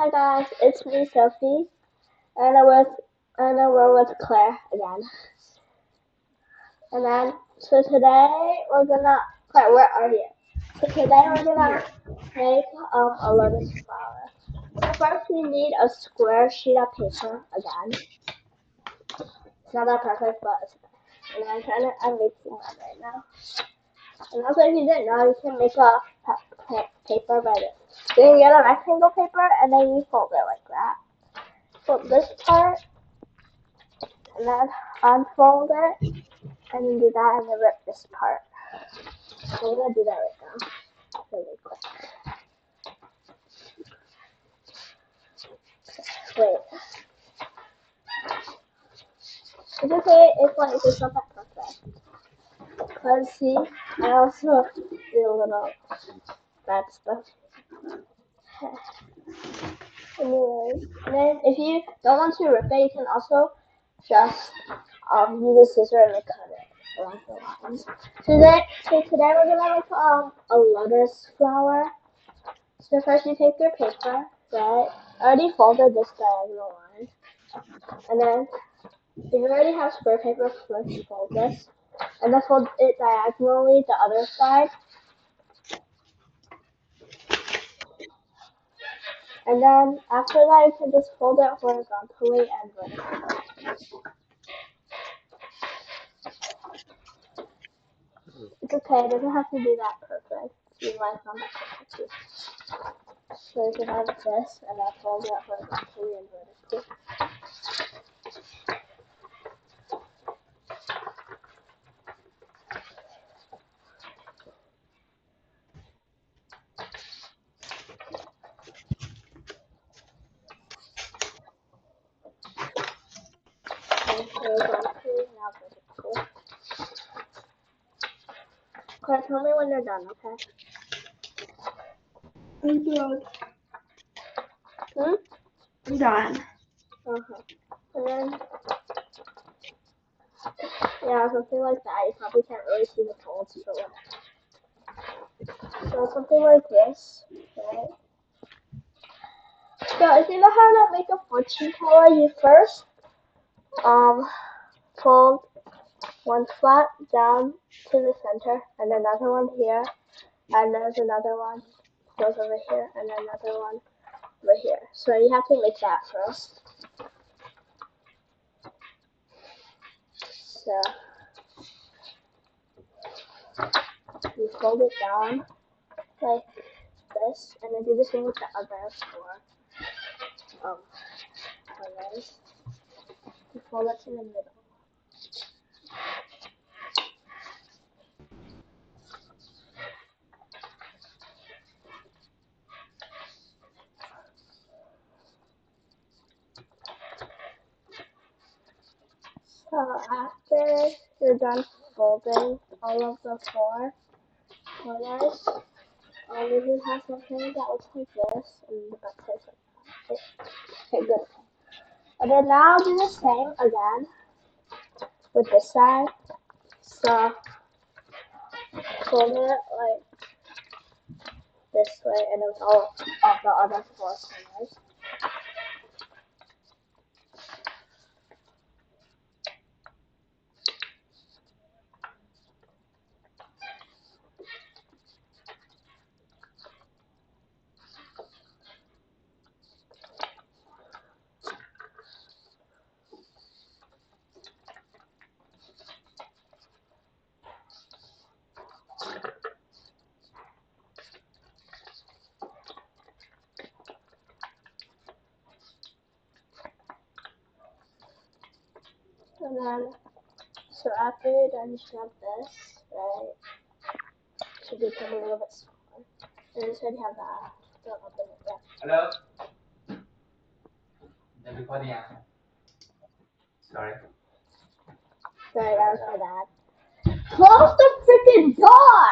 Hi guys, it's me Sophie, and we're with Claire again. And then we're gonna Claire, where are you? So today we're gonna make a lotus flower. So first we need a square sheet of paper again. It's not that perfect, but and I'm making one right now. And also if you didn't know, you can make a paper by this. Then you get a rectangle paper and then you fold it like that. Fold this part and then unfold it and then do that and then rip this part. So we're gonna do that right now, really quick. Wait. It's okay if like it's not that perfect. Cause see, I also do a little bad stuff. Anyways, and then if you don't want to rip it, you can also just use a scissor and cut it along the lines. So today we're gonna make a lotus flower. So first you take your paper, right? I already folded this diagonal line. And then if you already have square paper, first fold this. And then fold it diagonally the other side. And then after that you can just fold it horizontally and vertically. It's okay, it doesn't have to be that perfect. You might not that perfect. So you can have this and then fold it horizontally and vertically. And horizontally, now vertically. Okay, tell me when you're done, okay? I'm done. Hmm? I'm done. Uh-huh. And then, yeah, something like that. You probably can't really see the folds, but whatever. So something like this, right? So if you know how to make a fortune teller, you first fold one flat down to the center, and another one here, and there's another one goes over here, and another one over here. So you have to make that first. So you fold it down like this, and then do the same with the other four colors. You fold it to the middle. So after you're done folding all of the four corners, you can have something that looks like this, and the back side like that. Okay, good. And then now do the same again with this side. So fold it like this way, and with all of the other four corners. And then, so after you're done, you should have this, right? It should become a little bit smaller. And you should have that. Don't open it yet. Hello? The recording. Sorry. Sorry, that was my dad. Close the freaking door!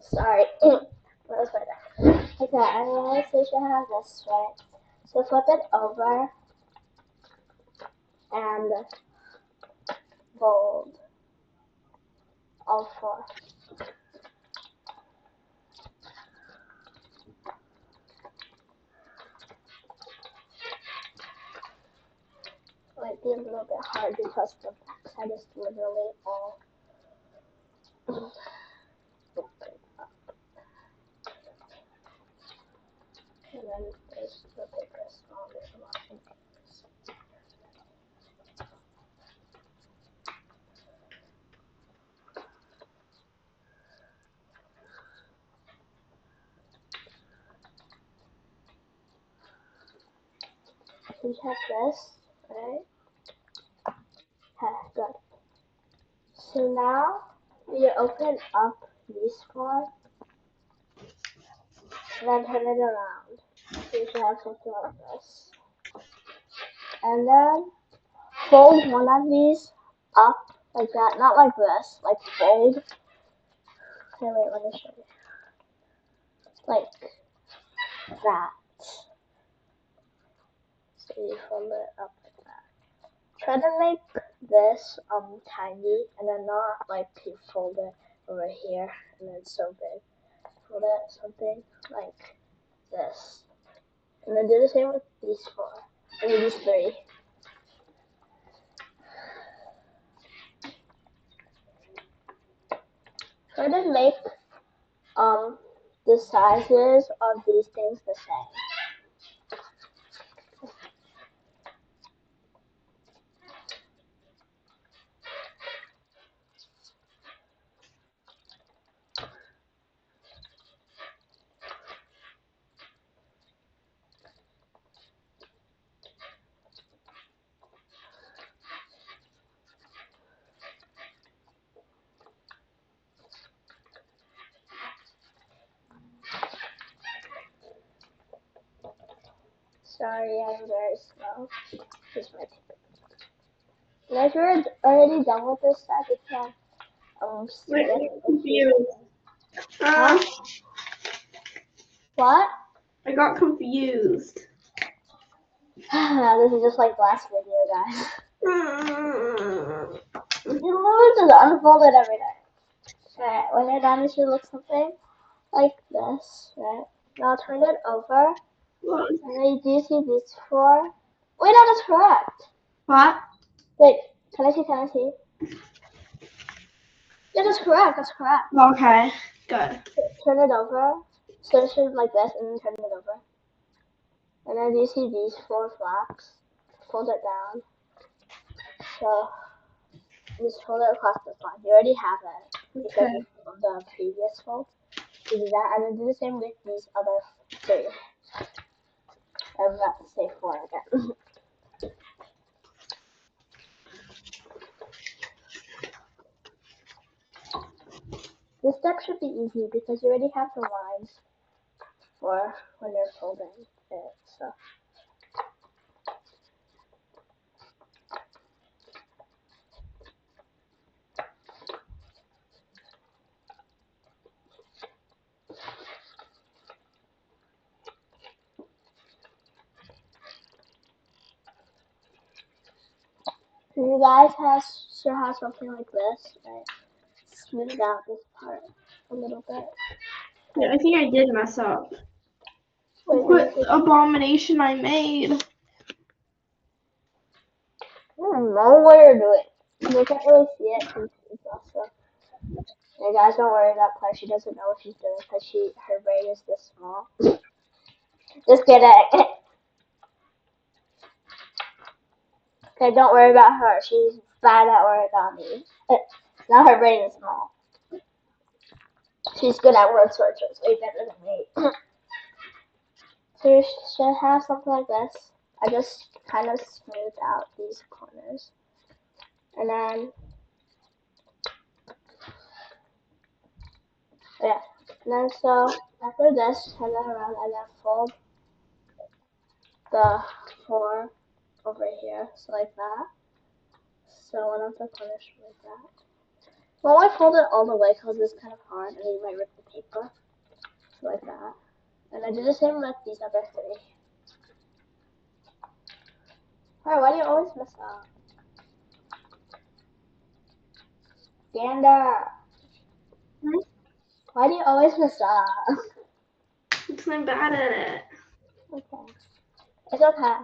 Sorry. That was my dad. Okay, anyways, so you should have this, right? So flip it over and fold all four. might be a little bit hard because the back side is literally all open up. And then there's the paper small, there's a lot of papers. We have this, right? Okay, good. So now we open up these four and then turn it around. So you should have something like this. And then fold one of these up like that. Not like this, like fold. Okay, wait, let me show you. Like that. So you fold it up like that. Try to make this tiny and then not like you fold it over here and then so big. Fold it something like this. And then do the same with these four. And these three. Try to make the sizes of these things the same. Sorry, I'm very slow. Here's my tape. And if you're already done with this step, you can skip Wait, I'm and choose confused. something. Huh? What? I got confused. This is just like last video, guys. You literally just unfold it every day. Right, when you're done, it should look something like this, right? Now turn it over, What? and then do you see these four? Wait, that is correct. What? Wait, can I see, can I see? Yeah, that's correct, that's correct. Okay, good. Turn it over, so it should like this, and then turn it over. And then you see these four flaps, fold it down. So, just fold it across this line. You already have it, because Okay. of the previous fold. You do that, and then do the same with these other three. I'm about to say four again. This step should be easy because you already have the lines for when you're folding it. So you guys should have something like this, right? Smooth out this part a little bit. Yeah, I think I did mess up. Wait, What abomination I made? I don't know what you're doing. You can't really see it because it's also. You guys don't worry about Claire. She doesn't know what she's doing because her brain is this small. Just kidding. Okay, don't worry about her. She's bad at origami. Now her brain is small. She's good at word searches, way better than me. So you should have something like this. I just kind of smoothed out these corners. And then, yeah. And then so, after this, turn that around and then fold the four over here, so like that. So one of the corners should be like that. Well, I fold it all the way because it's kind of hard and you might rip the paper. So like that. And I do the same with these other three. Alright, why do you always mess up? Gander! Why do you always mess up? Because I'm bad at it. Okay. It's okay.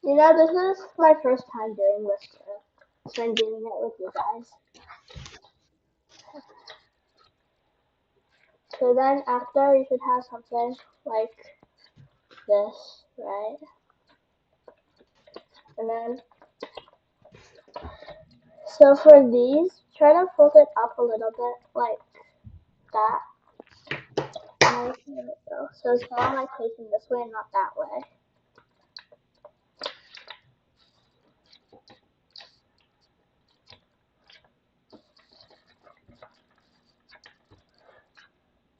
You know, this is my first time doing this too. So I'm doing it with you guys. So then after you should have something like this, right? And then, so for these, try to fold it up a little bit like that. And there we go. So it's kind of like facing this way and not that way.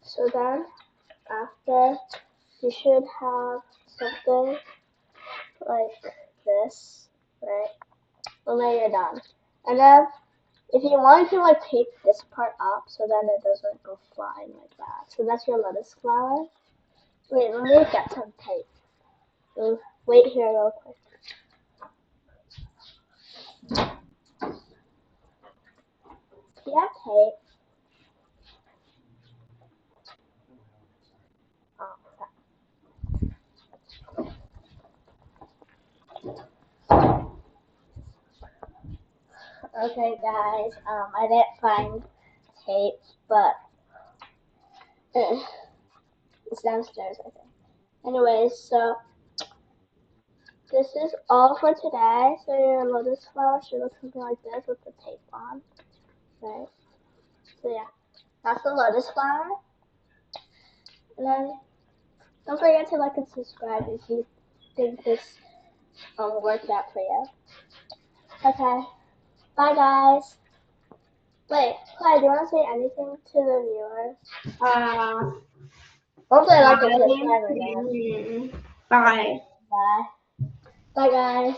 So then, after, you should have something like this, right? And then you're done. And then, if you want to like tape this part up so then it doesn't go flying like that. So that's your lettuce flower. Wait, let me get some tape. Wait here real quick. Yeah, tape. Oh, okay, guys. I didn't find tape, but it's downstairs, I think. Anyways, so this is all for today. So your lotus flower should look something like this with the tape on, right? So yeah, that's the lotus flower. And then don't forget to like and subscribe if you think this worked out for you. Okay, bye guys. Wait, Claire, do you want to say anything to the viewers? Hopefully like and subscribe again. Bye. Bye. Bye guys.